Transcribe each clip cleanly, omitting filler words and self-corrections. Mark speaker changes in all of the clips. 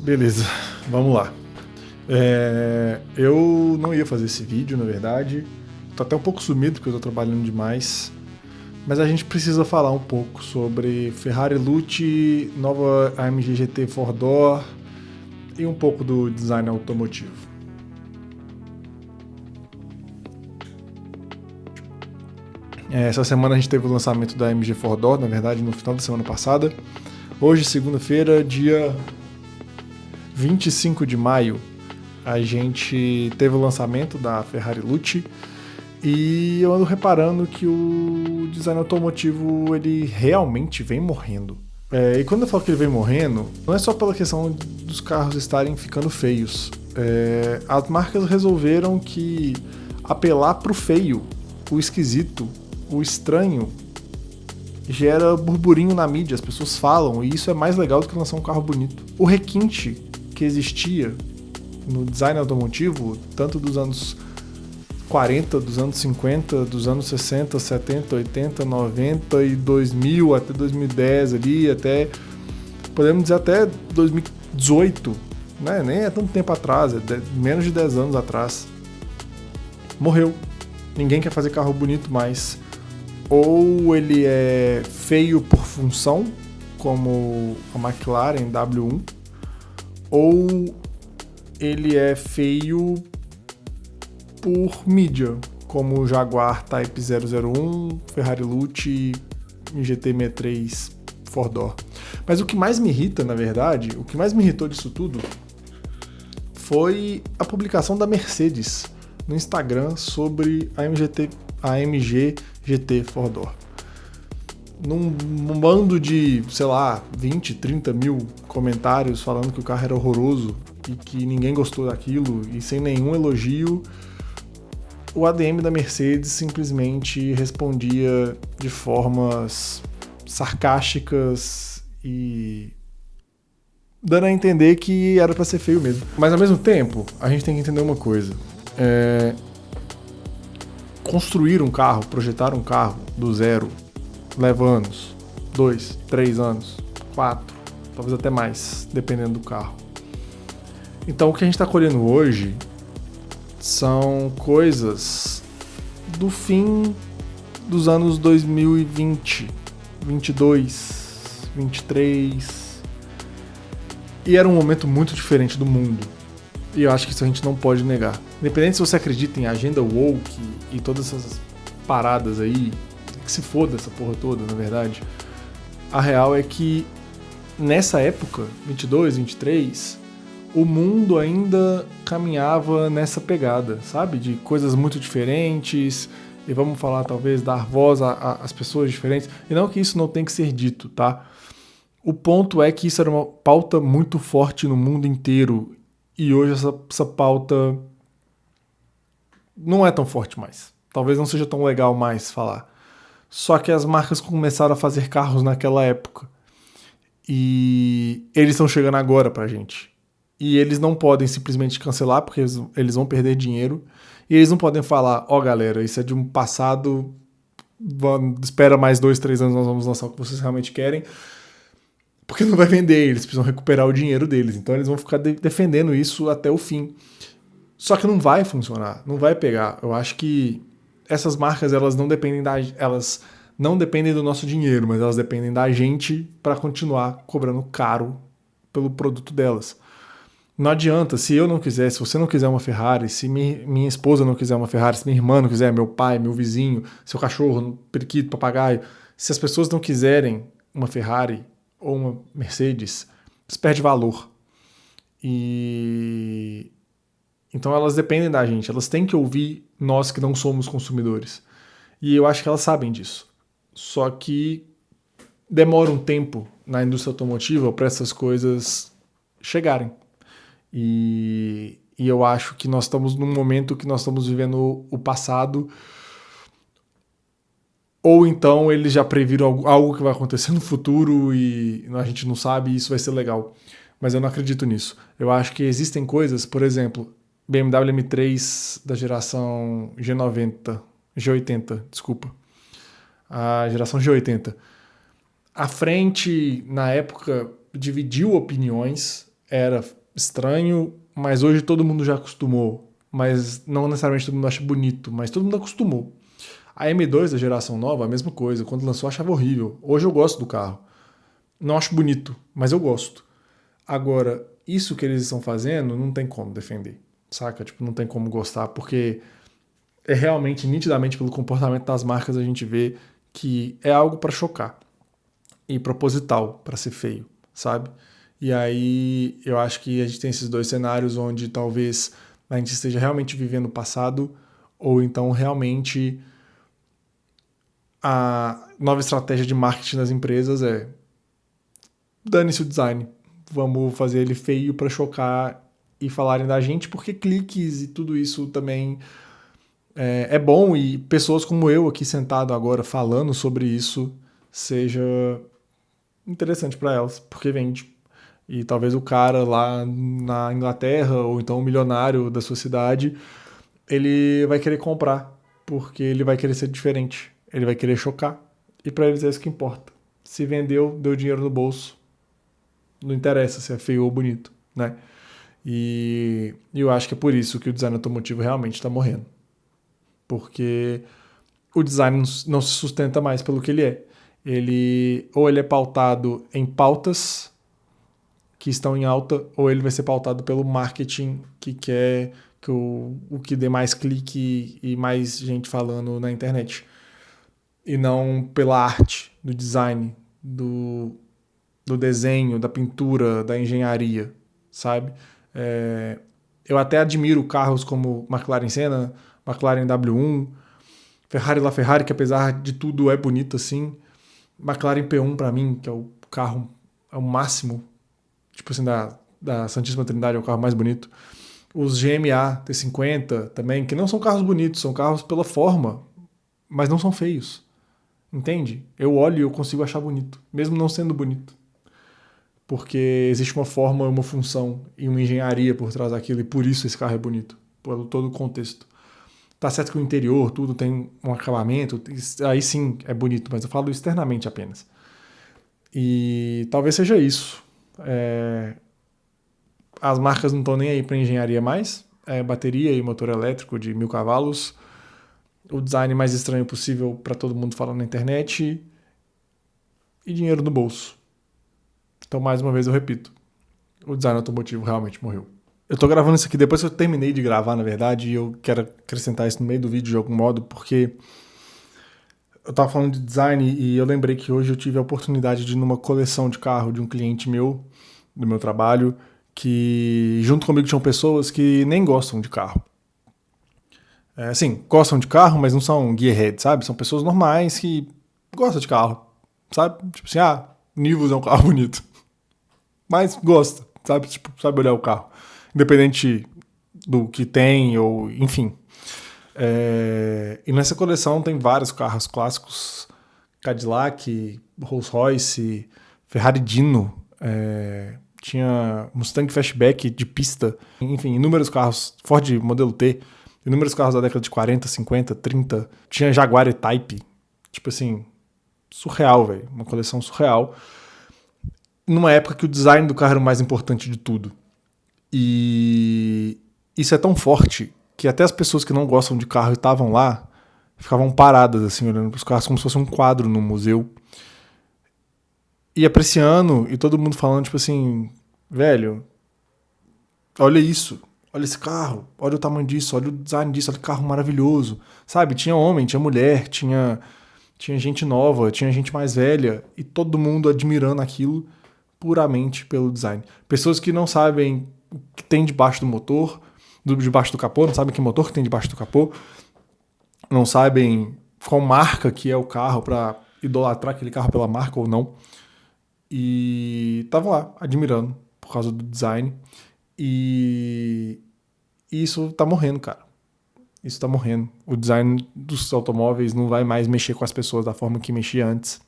Speaker 1: Beleza, vamos lá. Eu não ia fazer esse vídeo, na verdade. Tô até um pouco sumido porque eu tô trabalhando demais. Mas a gente precisa falar um pouco sobre Ferrari Lute, nova AMG GT 4Door e um pouco do design automotivo. Essa semana a gente teve o lançamento da AMG 4Door, na verdade, no final da semana passada. Hoje, segunda-feira, dia 25 de maio, a gente teve o lançamento da Ferrari Lute e eu ando reparando que o design automotivo ele realmente vem morrendo. E quando eu falo que ele vem morrendo, não é só pela questão dos carros estarem ficando feios. As marcas resolveram que apelar pro feio, o esquisito, o estranho, gera burburinho na mídia, as pessoas falam, e isso é mais legal do que lançar um carro bonito. O requinte que existia no design automotivo, tanto dos anos 40, dos anos 50, dos anos 60, 70, 80, 90 e 2000 até 2010 ali, até podemos dizer até 2018, né? Nem é tanto tempo atrás, menos de 10 anos atrás. Morreu. Ninguém quer fazer carro bonito mais. Ou ele é feio por função, como a McLaren W1, ou ele é feio por mídia, como o Jaguar Type 001, Ferrari Lute e GT 63 4Door. Mas o que mais me irrita, na verdade, o que mais me irritou disso tudo foi a publicação da Mercedes no Instagram sobre a AMG GT 4Door. Num bando de, sei lá, 20, 30 mil comentários falando que o carro era horroroso e que ninguém gostou daquilo e sem nenhum elogio, o ADM da Mercedes simplesmente respondia de formas sarcásticas e dando a entender que era pra ser feio mesmo. Mas ao mesmo tempo, a gente tem que entender uma coisa. Construir um carro, projetar um carro do zero, leva anos. 2, 3 anos, 4, talvez até mais, dependendo do carro. Então o que a gente está colhendo hoje são coisas do fim dos anos 2020, 22, 23. E era um momento muito diferente do mundo. E eu acho que isso a gente não pode negar. Independente se você acredita em agenda woke e todas essas paradas aí, que se foda essa porra toda, na verdade. A real é que nessa época, 22, 23, o mundo ainda caminhava nessa pegada, sabe? De coisas muito diferentes, e vamos falar talvez dar voz às pessoas diferentes. E não que isso não tem que ser dito, tá? O ponto é que isso era uma pauta muito forte no mundo inteiro, e hoje essa pauta não é tão forte mais. Talvez não seja tão legal mais falar. Só que as marcas começaram a fazer carros naquela época. E eles estão chegando agora pra gente. E eles não podem simplesmente cancelar, porque eles vão perder dinheiro. E eles não podem falar, galera, isso é de um passado, espera mais 2, 3 anos, nós vamos lançar o que vocês realmente querem. Porque não vai vender, eles precisam recuperar o dinheiro deles. Então eles vão ficar defendendo isso até o fim. Só que não vai funcionar, não vai pegar. Eu acho que essas marcas, elas não dependem do nosso dinheiro, mas elas dependem da gente para continuar cobrando caro pelo produto delas. Não adianta, se eu não quiser, se você não quiser uma Ferrari, se minha esposa não quiser uma Ferrari, se minha irmã não quiser, meu pai, meu vizinho, seu cachorro, periquito, papagaio, se as pessoas não quiserem uma Ferrari ou uma Mercedes, isso perde valor. Então elas dependem da gente, elas têm que ouvir nós que não somos consumidores. E eu acho que elas sabem disso. Só que demora um tempo na indústria automotiva para essas coisas chegarem. E eu acho que nós estamos num momento que nós estamos vivendo o passado, ou então eles já previram algo que vai acontecer no futuro e a gente não sabe e isso vai ser legal. Mas eu não acredito nisso. Eu acho que existem coisas, por exemplo, BMW M3 da geração G80, desculpa. A geração G80. A frente, na época, dividiu opiniões. era estranho, mas hoje todo mundo já acostumou. Mas não necessariamente todo mundo acha bonito, mas todo mundo acostumou. A M2 da geração nova, a mesma coisa. Quando lançou, eu achava horrível. Hoje eu gosto do carro. Não acho bonito, mas eu gosto. Agora, isso que eles estão fazendo, não tem como defender, saca? Tipo, não tem como gostar, porque é realmente, nitidamente, pelo comportamento das marcas, a gente vê que é algo para chocar e proposital, para ser feio, sabe? E aí, eu acho que a gente tem esses dois cenários onde talvez a gente esteja realmente vivendo o passado, ou então realmente a nova estratégia de marketing das empresas é dane-se o design. Vamos fazer ele feio para chocar e falarem da gente, porque cliques e tudo isso também é bom, e pessoas como eu aqui sentado agora falando sobre isso seja interessante para elas, porque vende. E talvez o cara lá na Inglaterra, ou então o milionário da sua cidade, ele vai querer comprar, porque ele vai querer ser diferente, ele vai querer chocar. E para eles é isso que importa. Se vendeu, deu dinheiro no bolso. Não interessa se é feio ou bonito, né? E eu acho que é por isso que o design automotivo realmente está morrendo. Porque o design não se sustenta mais pelo que ele é. Ou ele é pautado em pautas que estão em alta, ou ele vai ser pautado pelo marketing que quer que o que dê mais clique e mais gente falando na internet. E não pela arte, do design, do desenho, da pintura, da engenharia, sabe? Eu até admiro carros como McLaren Senna, McLaren W1, Ferrari LaFerrari, que apesar de tudo é bonito assim. McLaren P1 para mim, que é o carro, é o máximo, tipo assim, da Santíssima Trindade, é o carro mais bonito. Os GMA T50 também, que não são carros bonitos, são carros pela forma, mas não são feios. Entende? Eu olho e eu consigo achar bonito, mesmo não sendo bonito. Porque existe uma forma, uma função e uma engenharia por trás daquilo, e por isso esse carro é bonito, por todo o contexto. Tá certo que o interior, tudo tem um acabamento, aí sim é bonito, mas eu falo externamente apenas. E talvez seja isso. As marcas não estão nem aí para engenharia mais, bateria e motor elétrico de 1000 cavalos, o design mais estranho possível para todo mundo falar na internet e dinheiro no bolso. Então, mais uma vez, eu repito, o design automotivo realmente morreu. Eu tô gravando isso aqui depois que eu terminei de gravar, na verdade, e eu quero acrescentar isso no meio do vídeo de algum modo, porque eu tava falando de design e eu lembrei que hoje eu tive a oportunidade de ir numa coleção de carro de um cliente meu, do meu trabalho, que junto comigo tinham pessoas que nem gostam de carro. Assim, gostam de carro, mas não são gearhead, sabe? São pessoas normais que gostam de carro, sabe? Tipo assim, Nivus é um carro bonito. Mas gosta, sabe? Tipo, sabe olhar o carro. Independente do que tem, ou enfim. E nessa coleção tem vários carros clássicos. Cadillac, Rolls-Royce, Ferrari Dino, tinha Mustang Fastback de pista, enfim, inúmeros carros, Ford Modelo T, inúmeros carros da década de 40, 50, 30, tinha Jaguar E-Type, tipo assim, surreal, velho, uma coleção surreal, numa época que o design do carro era o mais importante de tudo. E isso é tão forte que até as pessoas que não gostam de carro e estavam lá ficavam paradas, assim, olhando para os carros como se fosse um quadro no museu. E apreciando, e todo mundo falando, tipo assim, velho, olha isso, olha esse carro, olha o tamanho disso, olha o design disso, olha que carro maravilhoso. Sabe, tinha homem, tinha mulher, tinha gente nova, tinha gente mais velha, e todo mundo admirando aquilo puramente pelo design. Pessoas que não sabem o que tem debaixo do motor, debaixo do capô, não sabem que motor que tem debaixo do capô, não sabem qual marca que é o carro para idolatrar aquele carro pela marca ou não. E estavam lá, admirando, por causa do design. E isso tá morrendo, cara. Isso tá morrendo. O design dos automóveis não vai mais mexer com as pessoas da forma que mexia antes.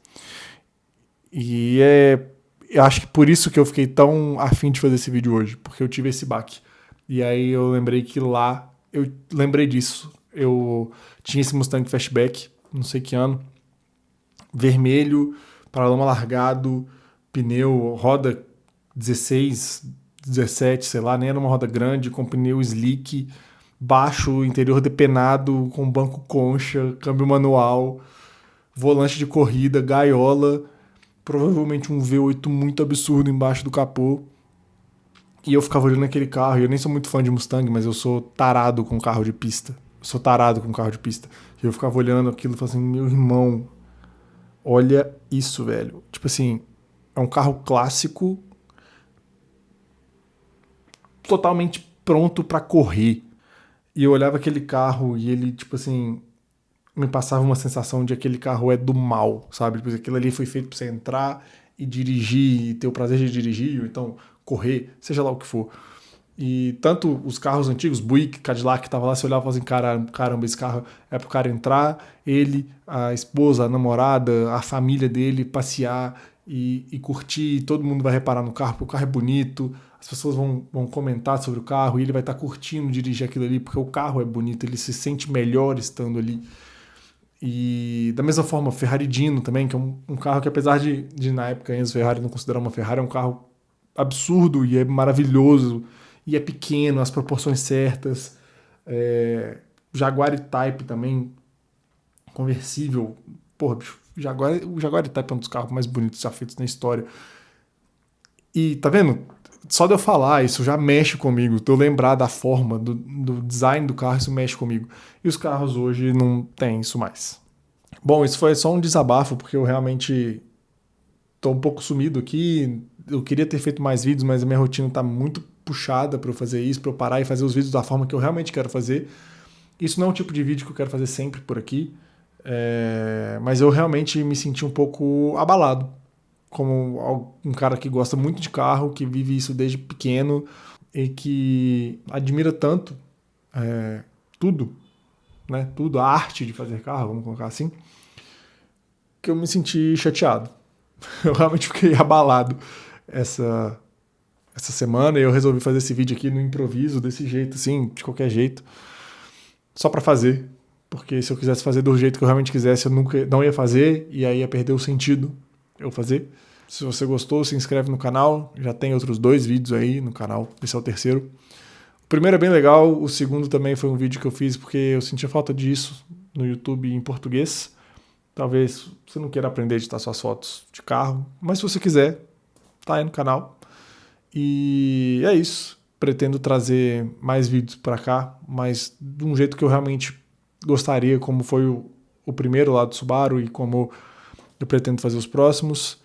Speaker 1: E eu acho que por isso que eu fiquei tão afim de fazer esse vídeo hoje, porque eu tive esse baque. E aí eu lembrei que lá, eu lembrei disso. Eu tinha esse Mustang Fastback, não sei que ano, vermelho, paralama largado, pneu, roda 16, 17, sei lá, nem era uma roda grande, com pneu slick, baixo, interior depenado, com banco concha, câmbio manual, volante de corrida, gaiola, provavelmente um V8 muito absurdo embaixo do capô. E eu ficava olhando aquele carro, e eu nem sou muito fã de Mustang, mas eu sou tarado com carro de pista. E eu ficava olhando aquilo e falava assim, meu irmão, olha isso, velho. Tipo assim, é um carro clássico, totalmente pronto pra correr. E eu olhava aquele carro e ele, tipo assim, me passava uma sensação de aquele carro é do mal, sabe? Tipo, aquilo ali foi feito pra você entrar e dirigir, e ter o prazer de dirigir, ou então correr, seja lá o que for. E tanto os carros antigos, Buick, Cadillac, que tava lá, você olhava e falava assim, caramba, esse carro é pro cara entrar, ele, a esposa, a namorada, a família dele, passear e curtir, todo mundo vai reparar no carro, porque o carro é bonito, as pessoas vão comentar sobre o carro e ele vai estar curtindo dirigir aquilo ali, porque o carro é bonito, ele se sente melhor estando ali. E da mesma forma, Ferrari Dino também, que é um carro que apesar de na época Enzo Ferrari não considerar uma Ferrari, é um carro absurdo e é maravilhoso, e é pequeno, as proporções certas. Jaguar E-Type também, conversível. Porra, bicho, o Jaguar E-Type é um dos carros mais bonitos já feitos na história. E tá vendo? Só de eu falar, isso já mexe comigo. De eu lembrar da forma, do design do carro, isso mexe comigo. E os carros hoje não tem isso mais. Bom, isso foi só um desabafo, porque eu realmente tô um pouco sumido aqui. Eu queria ter feito mais vídeos, mas a minha rotina tá muito puxada para eu fazer isso, para eu parar e fazer os vídeos da forma que eu realmente quero fazer. Isso não é um tipo de vídeo que eu quero fazer sempre por aqui, mas eu realmente me senti um pouco abalado, como um cara que gosta muito de carro, que vive isso desde pequeno e que admira tanto tudo, né? Tudo, a arte de fazer carro, vamos colocar assim, que eu me senti chateado. Eu realmente fiquei abalado essa semana e eu resolvi fazer esse vídeo aqui no improviso, desse jeito, assim, de qualquer jeito, só pra fazer. Porque se eu quisesse fazer do jeito que eu realmente quisesse, eu não ia fazer e aí ia perder o sentido eu fazer. Se você gostou, se inscreve no canal. Já tem outros 2 vídeos aí no canal. Esse é o terceiro. O primeiro é bem legal. O segundo também foi um vídeo que eu fiz porque eu sentia falta disso no YouTube em português. Talvez você não queira aprender a editar suas fotos de carro, mas se você quiser, tá aí no canal. E é isso. Pretendo trazer mais vídeos para cá, mas de um jeito que eu realmente gostaria, como foi o primeiro lá do Subaru e como eu pretendo fazer os próximos.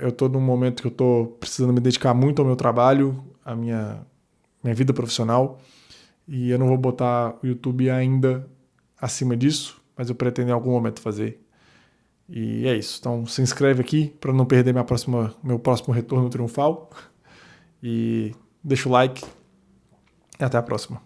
Speaker 1: Eu estou num momento que eu estou precisando me dedicar muito ao meu trabalho, à minha vida profissional, e eu não vou botar o YouTube ainda acima disso, mas eu pretendo em algum momento fazer. E é isso. Então se inscreve aqui para não perder meu próximo retorno triunfal. E deixa o like e até a próxima.